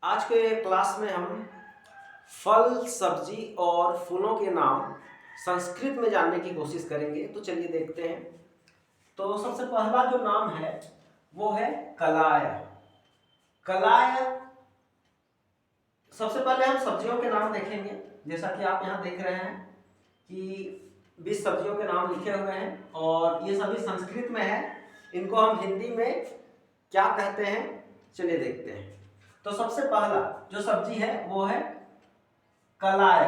आज के क्लास में हम फल, सब्जी और फूलों के नाम संस्कृत में जानने की कोशिश करेंगे। तो चलिए देखते हैं। तो सबसे पहला जो नाम है वो है कलाय। कलाय, सबसे पहले हम सब्जियों के नाम देखेंगे। जैसा कि आप यहाँ देख रहे हैं कि 20 सब्जियों के नाम लिखे हुए हैं और ये सभी संस्कृत में है। इनको हम हिंदी में क्या कहते हैं, चलिए देखते हैं। तो सबसे पहला जो सब्जी है वो है कलाय।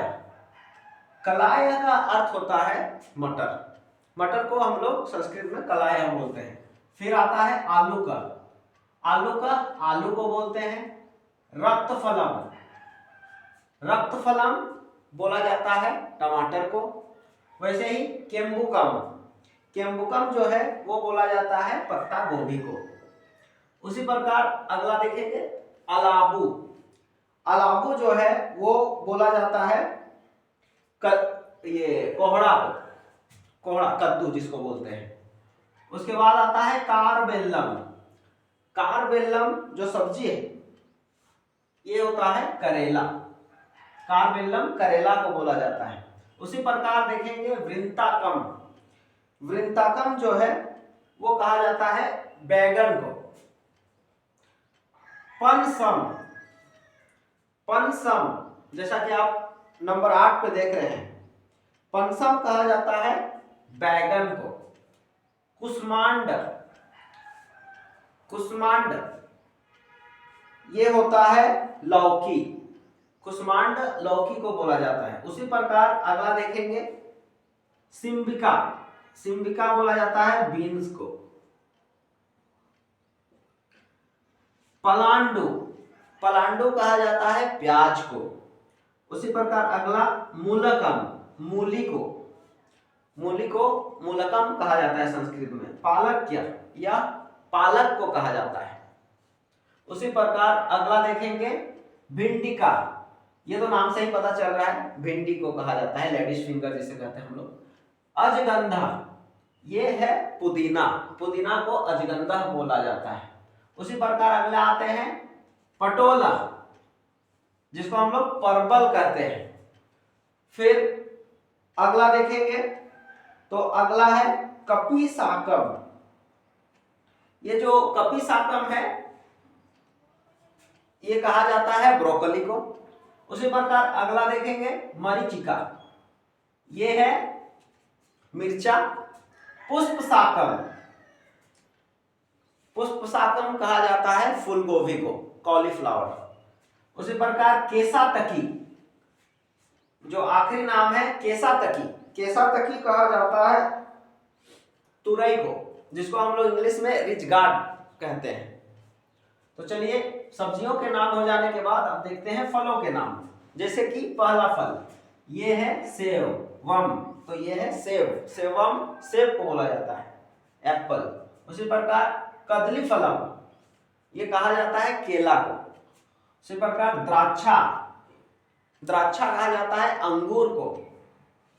कलाय का अर्थ होता है मटर। मटर को हम लोग संस्कृत में कलाय बोलते हैं। फिर आता है आलू का। आलू को बोलते हैं रक्तफलम। रक्तफलम बोला जाता है टमाटर को। वैसे ही केम्बुकम, केम्बुकम जो है वो बोला जाता है पत्ता गोभी को। उसी प्रकार अगला देखेंगे अलाबू। अलाबू जो है वो बोला जाता है ये कोहड़ा को, कोहड़ा कद्दू जिसको बोलते हैं। उसके बाद आता है कारबेल्लम। कारबेल्लम जो सब्जी है ये होता है करेला। कारबेल्लम करेला को बोला जाता है। उसी प्रकार देखेंगे वृंताकम। वृंताकम जो है वो कहा जाता है बैगन को। पनसम, पनसम जैसा कि आप नंबर 8 पे देख रहे हैं, पनसम कहा जाता है बैगन को। कुष्मांड, कुष्मांड ये होता है लौकी। कुष्मांड लौकी को बोला जाता है। उसी प्रकार अगला देखेंगे सिम्बिका। सिम्बिका बोला जाता है बीन्स को। पलांडू, पलांडू कहा जाता है प्याज को। उसी प्रकार अगला मूलकम, मूली को। मूली को मूलकम कहा जाता है संस्कृत में। पालक्य या पालक को कहा जाता है। उसी प्रकार अगला देखेंगे भिंडिका। ये तो नाम से ही पता चल रहा है, भिंडी को कहा जाता है, लेडीज फिंगर जिसे कहते हैं हम लोग। अजगंधा, ये है पुदीना। पुदीना को अजगंधा बोला जाता है। उसी प्रकार अगले आते हैं पटोला, जिसको हम लोग परवल कहते हैं। फिर अगला देखेंगे तो अगला है कपीसाकम। ये जो कपीसाकम है ये कहा जाता है ब्रोकली को। उसी प्रकार अगला देखेंगे मरीचिका, ये है मिर्चा। पुष्पसाकम, पुष्पसाकम कहा जाता है फूल गोभी को, कॉलीफ्लावर। उसी प्रकार केसातकी, जो आखिरी नाम है केसातकी, केसातकी कहा जाता है तुरई को, जिसको हम लोग इंग्लिश में रिच गार्ड कहते हैं। तो चलिए सब्जियों के नाम हो जाने के बाद अब देखते हैं फलों के नाम। जैसे कि पहला फल ये है सेव, वम। तो ये है सेव, सेवम सेब को बोला जाता है, एप्पल। उसी प्रकार कदली फलम, ये कहा जाता है केला को। उसी प्रकार द्राक्षा, द्राक्षा कहा जाता है अंगूर को।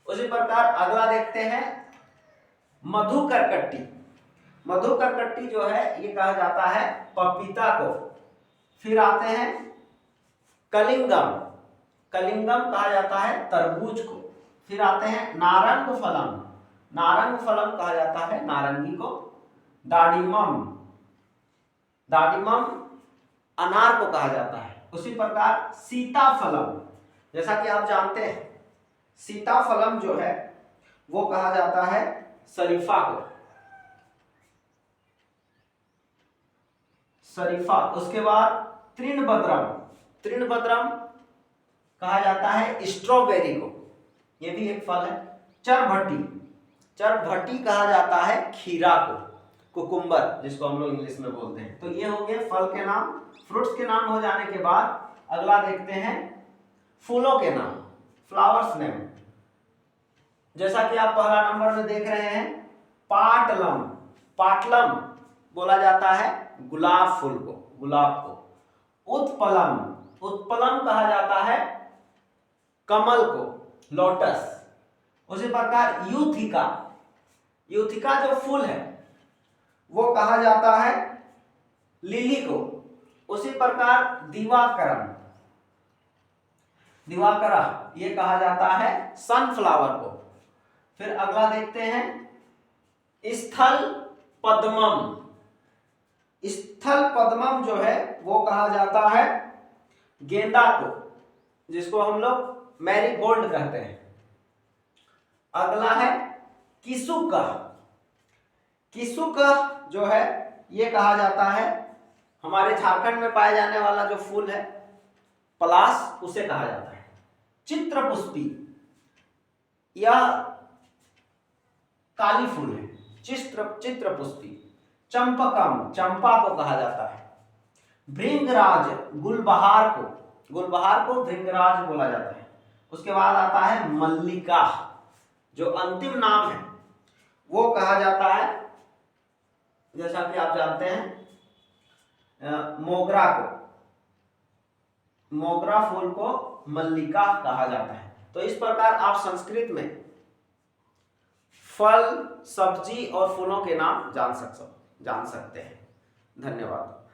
उसी प्रकार अगला देखते हैं मधुकरकट्टी। मधुकरकट्टी जो है ये कहा जाता है पपीता को। फिर आते हैं कलिंगम, कलिंगम कहा जाता है तरबूज को। फिर आते हैं नारंग फलम, नारंग फलम कहा जाता है नारंगी को। दाडिमम, दाडिमम अनार को कहा जाता है। उसी प्रकार सीताफलम, जैसा कि आप जानते हैं सीताफलम जो है वो कहा जाता है शरीफा को, शरीफा। उसके बाद तृणभद्रम, तृणभद्रम कहा जाता है स्ट्रॉबेरी को, ये भी एक फल है। चरभट्टी, चरभट्टी कहा जाता है खीरा को, कुकुम्बर जिसको हम लोग इंग्लिश में बोलते हैं। तो ये हो गए फल के नाम। फ्रूट्स के नाम हो जाने के बाद अगला देखते हैं फूलों के नाम, फ्लावर्स नेम। जैसा कि आप पहला नंबर में देख रहे हैं पाटलम, पाटलम बोला जाता है गुलाब फूल को, गुलाब को। उत्पलम, उत्पलम कहा जाता है कमल को, लोटस। उसी प्रकार यूथिका, यूथिका जो फूल है वो कहा जाता है लिली को। उसी प्रकार दिवाकरम, दिवाकरा ये कहा जाता है सनफ्लावर को। फिर अगला देखते हैं स्थल पद्मम। स्थल पद्मम जो है वो कहा जाता है गेंदा को, जिसको हम लोग मैरीगोल्ड कहते हैं। अगला है किसुक। किसुक जो है ये कहा जाता है हमारे झारखंड में पाए जाने वाला जो फूल है पलाश, उसे कहा जाता है। चित्रपुष्पी, यह काली फूल है, चित्रपुष्पी। चंपकम, चंपा को कहा जाता है। भृंगराज, गुलबहार को भृंगराज बोला जाता है। उसके बाद आता है मल्लिका, जो अंतिम नाम है वो कहा जाता है, जैसा कि आप जानते हैं, मोगरा को, मोगरा फूल को मल्लिका कहा जाता है। तो इस प्रकार आप संस्कृत में फल, सब्जी और फूलों के नाम जान सकते हैं। धन्यवाद।